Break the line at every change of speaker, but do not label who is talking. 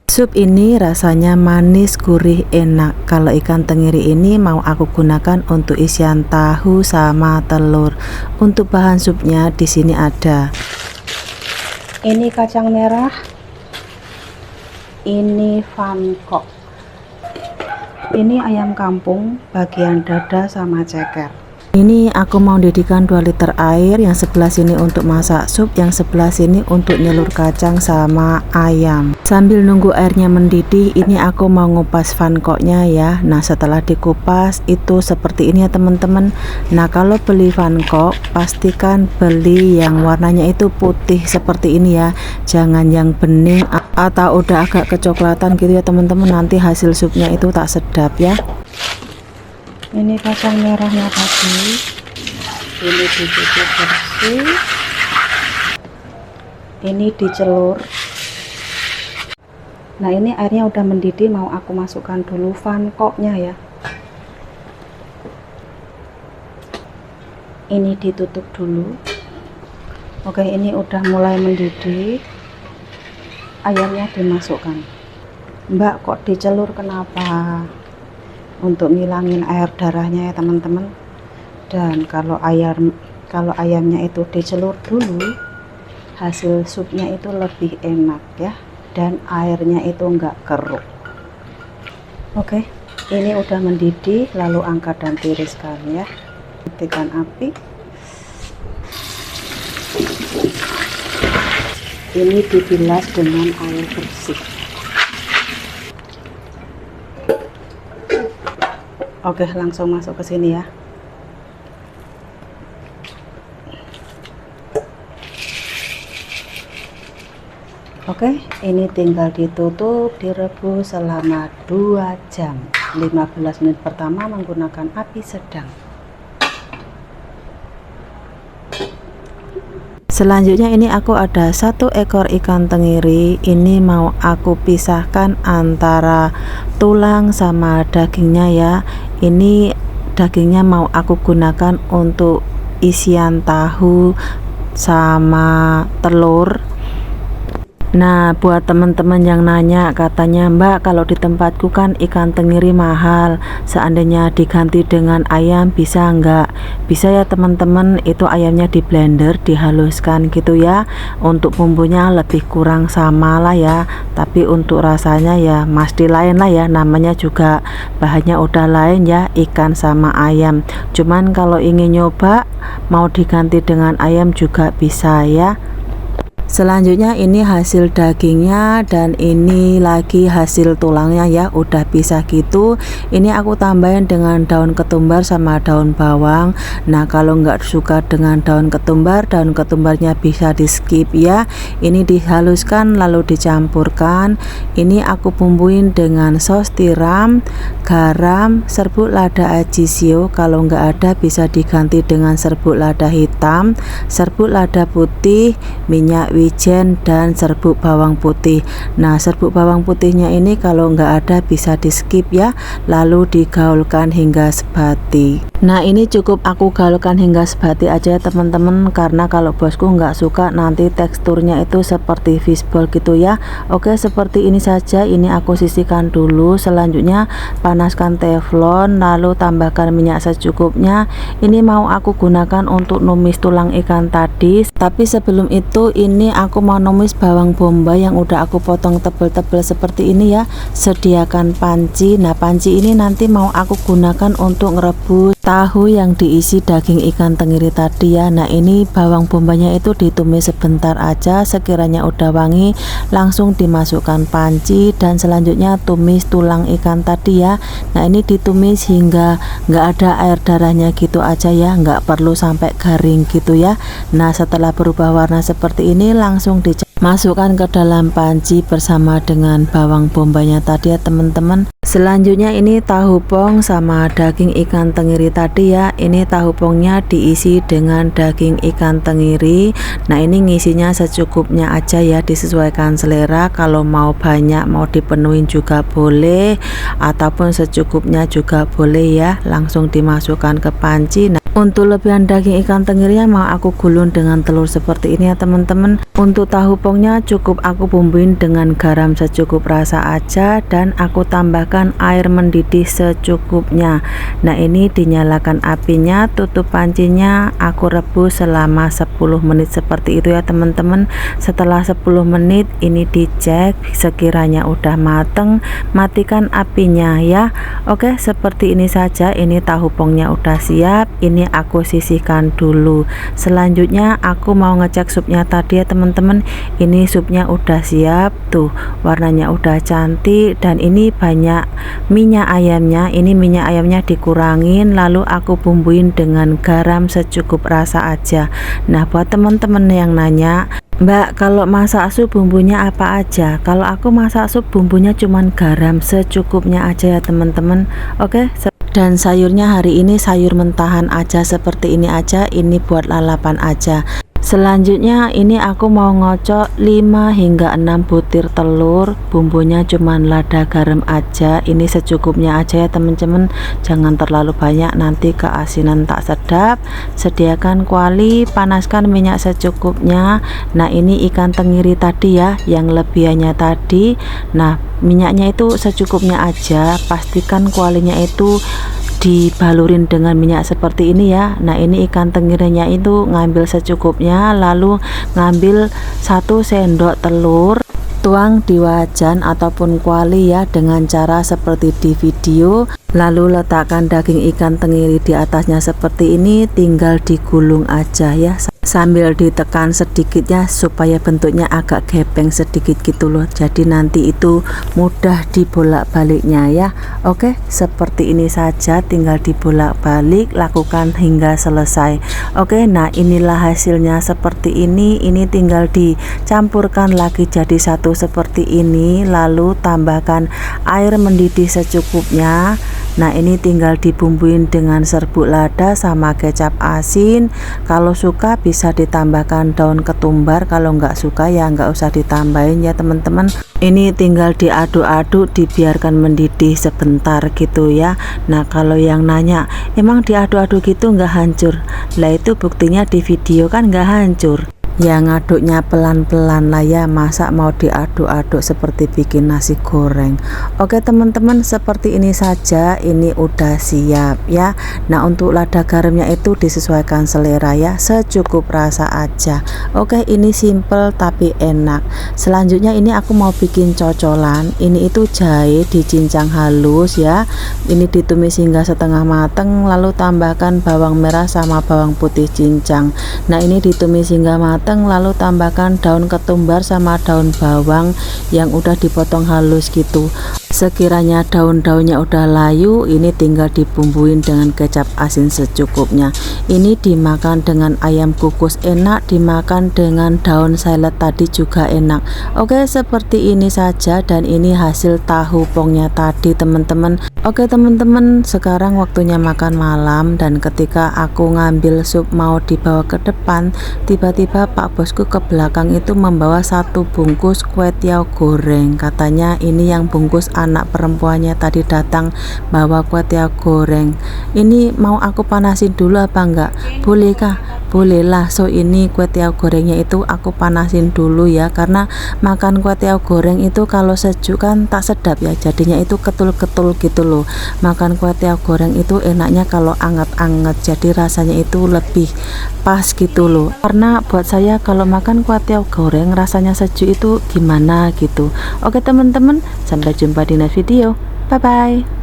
Sup ini rasanya manis, gurih, enak. Kalau ikan tenggiri ini mau aku gunakan untuk isian tahu sama telur. Untuk bahan supnya di sini ada. Ini kacang merah. Ini vankok. Ini ayam kampung bagian dada sama ceker. Ini aku mau mendidihkan 2 liter air, yang sebelah sini untuk masak sup, yang sebelah sini untuk nyelur kacang sama ayam. Sambil nunggu airnya mendidih, ini aku mau ngupas vankoknya ya. Nah, setelah dikupas itu seperti ini ya teman-teman. Nah, kalau beli vankok pastikan beli yang warnanya itu putih seperti ini ya, jangan yang bening atau udah agak kecoklatan gitu ya teman-teman, nanti hasil supnya itu tak sedap ya. Ini kacang merahnya tadi, ini dicuci bersih, ini dicelur. Nah, ini airnya udah mendidih, mau aku masukkan dulu vankoknya ya. Ini ditutup dulu. Oke, ini udah mulai mendidih, ayamnya dimasukkan. Mbak, kok dicelur kenapa? Untuk ngilangin air darahnya ya teman-teman. Dan kalau ayamnya itu dicelur dulu, hasil supnya itu lebih enak ya, dan airnya itu enggak keruh. Oke, ini udah mendidih, lalu angkat dan tiriskan ya. Matikan api. Ini dibilas dengan air bersih. Oke, langsung masuk ke sini ya. Oke, ini tinggal ditutup, direbus selama 2 jam. 15 menit pertama menggunakan api sedang. Selanjutnya ini aku ada 1 ekor ikan tenggiri. Ini mau aku pisahkan antara tulang sama dagingnya ya. Ini dagingnya mau aku gunakan untuk isian tahu sama telur. Nah, buat teman-teman yang nanya, katanya Mbak, kalau di tempatku kan ikan tenggiri mahal, seandainya diganti dengan ayam bisa enggak? Bisa ya teman-teman, itu ayamnya di blender, dihaluskan gitu ya. Untuk bumbunya lebih kurang sama lah ya, tapi untuk rasanya ya mesti lain lah ya, namanya juga bahannya udah lain ya, ikan sama ayam. Cuman kalau ingin nyoba mau diganti dengan ayam juga bisa ya. Selanjutnya ini hasil dagingnya, dan ini lagi hasil tulangnya ya, udah pisah gitu. Ini aku tambahin dengan daun ketumbar sama daun bawang. Nah, kalau nggak suka dengan daun ketumbarnya bisa di skip ya. Ini dihaluskan lalu dicampurkan. Ini aku bumbuin dengan saus tiram, garam, serbuk lada ajisio. Kalau nggak ada bisa diganti dengan serbuk lada hitam, serbuk lada putih, minyak wijen, dan serbuk bawang putih. Nah, serbuk bawang putihnya ini kalau nggak ada bisa di skip ya, lalu digaulkan hingga sebati. Nah, ini cukup aku gaulkan hingga sebati aja ya teman-teman, karena kalau bosku nggak suka nanti teksturnya itu seperti fishball gitu ya. Oke, seperti ini saja. Ini aku sisihkan dulu. Selanjutnya panaskan teflon, lalu tambahkan minyak secukupnya. Ini mau aku gunakan untuk numis tulang ikan tadi, tapi sebelum itu ini aku mau numis bawang bombay yang udah aku potong tebel-tebel seperti ini ya. Sediakan panci. Nah, panci ini nanti mau aku gunakan untuk ngerebus tahu yang diisi daging ikan tenggiri tadi ya. Nah, ini bawang bombaynya itu ditumis sebentar aja, sekiranya udah wangi langsung dimasukkan panci, dan selanjutnya tumis tulang ikan tadi ya. Nah, ini ditumis hingga nggak ada air darahnya gitu aja ya, nggak perlu sampai garing gitu ya. Nah, setelah berubah warna seperti ini langsung dimasukkan ke dalam panci bersama dengan bawang bombaynya tadi ya teman-teman. Selanjutnya ini tahu pong sama daging ikan tenggiri tadi ya. Ini tahu pongnya diisi dengan daging ikan tenggiri. Nah, ini ngisinya secukupnya aja ya, disesuaikan selera. Kalau mau banyak mau dipenuhin juga boleh, ataupun secukupnya juga boleh ya. Langsung dimasukkan ke panci. Nah, Untuk lebihan daging ikan tenggirinya mau aku gulung dengan telur seperti ini ya teman-teman. Untuk tahu pongnya cukup aku bumbuin dengan garam secukup rasa aja, dan aku tambahkan air mendidih secukupnya. Nah ini dinyalakan apinya, tutup pancinya, aku rebus selama 10 menit seperti itu ya teman-teman. Setelah 10 menit ini dicek sekiranya udah mateng, matikan apinya ya. Oke, seperti ini saja. Ini tahu pongnya udah siap. Ini aku sisihkan dulu. Selanjutnya aku mau ngecek supnya tadi ya teman-teman. Ini supnya udah siap tuh, warnanya udah cantik, dan ini banyak minyak ayamnya. Ini minyak ayamnya dikurangin, lalu aku bumbuin dengan garam secukup rasa aja. Nah buat teman-teman yang nanya, Mbak, kalau masak sup bumbunya apa aja? Kalau aku masak sup bumbunya cuman garam secukupnya aja ya teman-teman. Oke, dan sayurnya hari ini sayur mentahan aja seperti ini aja. Ini buat lalapan aja. Selanjutnya ini aku mau ngocok 5 hingga 6 butir telur. Bumbunya cuman lada garam aja. Ini secukupnya aja ya teman-teman, jangan terlalu banyak, nanti keasinan tak sedap. Sediakan kuali, panaskan minyak secukupnya. Nah ini ikan tenggiri tadi ya, yang lebihannya tadi. Nah minyaknya itu secukupnya aja, pastikan kualinya itu dibalurin dengan minyak seperti ini ya. Nah ini ikan tenggirinya itu ngambil secukupnya, lalu ngambil 1 sendok telur, tuang di wajan ataupun kuali ya, dengan cara seperti di video. Lalu letakkan daging ikan tenggiri di atasnya seperti ini, tinggal digulung aja ya, sambil ditekan sedikitnya supaya bentuknya agak gepeng sedikit gitu loh, jadi nanti itu mudah dibolak-baliknya ya. Oke, seperti ini saja, tinggal dibolak-balik, lakukan hingga selesai. Oke, nah inilah hasilnya seperti ini. Ini tinggal dicampurkan lagi jadi satu seperti ini, lalu tambahkan air mendidih secukupnya. Nah ini tinggal dibumbuin dengan serbuk lada sama kecap asin. Kalau suka bisa ditambahkan daun ketumbar, kalau nggak suka ya nggak usah ditambahin ya teman-teman. Ini tinggal diaduk-aduk, dibiarkan mendidih sebentar gitu ya. Nah kalau yang nanya, emang diaduk-aduk gitu nggak hancur? Lah itu buktinya di video kan nggak hancur. Ya ngaduknya pelan-pelan lah ya, masa mau diaduk-aduk seperti bikin nasi goreng. Oke teman-teman, seperti ini saja, ini udah siap ya. Nah untuk lada garamnya itu disesuaikan selera ya, secukup rasa aja. Oke, ini simple tapi enak. Selanjutnya ini aku mau bikin cocolan. Ini itu jahe dicincang halus ya, ini ditumis hingga setengah mateng, lalu tambahkan bawang merah sama bawang putih cincang. Nah ini ditumis hingga mateng, lalu tambahkan daun ketumbar sama daun bawang yang udah dipotong halus gitu. Sekiranya daun-daunnya udah layu, ini tinggal dibumbuin dengan kecap asin secukupnya. Ini dimakan dengan ayam kukus enak, dimakan dengan daun salad tadi juga enak. Oke, seperti ini saja, dan ini hasil tahu pongnya tadi teman-teman. Oke teman-teman, sekarang waktunya makan malam, dan ketika aku ngambil sup mau dibawa ke depan, tiba-tiba Pak bosku ke belakang itu membawa 1 bungkus kue tiaw goreng. Katanya ini yang bungkus anak perempuannya tadi datang bawa kue tiaw goreng. Ini mau aku panasin dulu apa enggak? Bolehkah? Bolehlah. So ini kue tiaw gorengnya itu aku panasin dulu ya, karena makan kue tiaw goreng itu kalau sejuk kan tak sedap ya, jadinya itu ketul-ketul gitu loh. Makan kue tiaw goreng itu enaknya kalau anget-anget, jadi rasanya itu lebih pas gitu loh. Karena buat saya kalau makan kue tiaw goreng rasanya sejuk itu gimana gitu. Oke teman-teman, sampai jumpa di next video. Bye bye.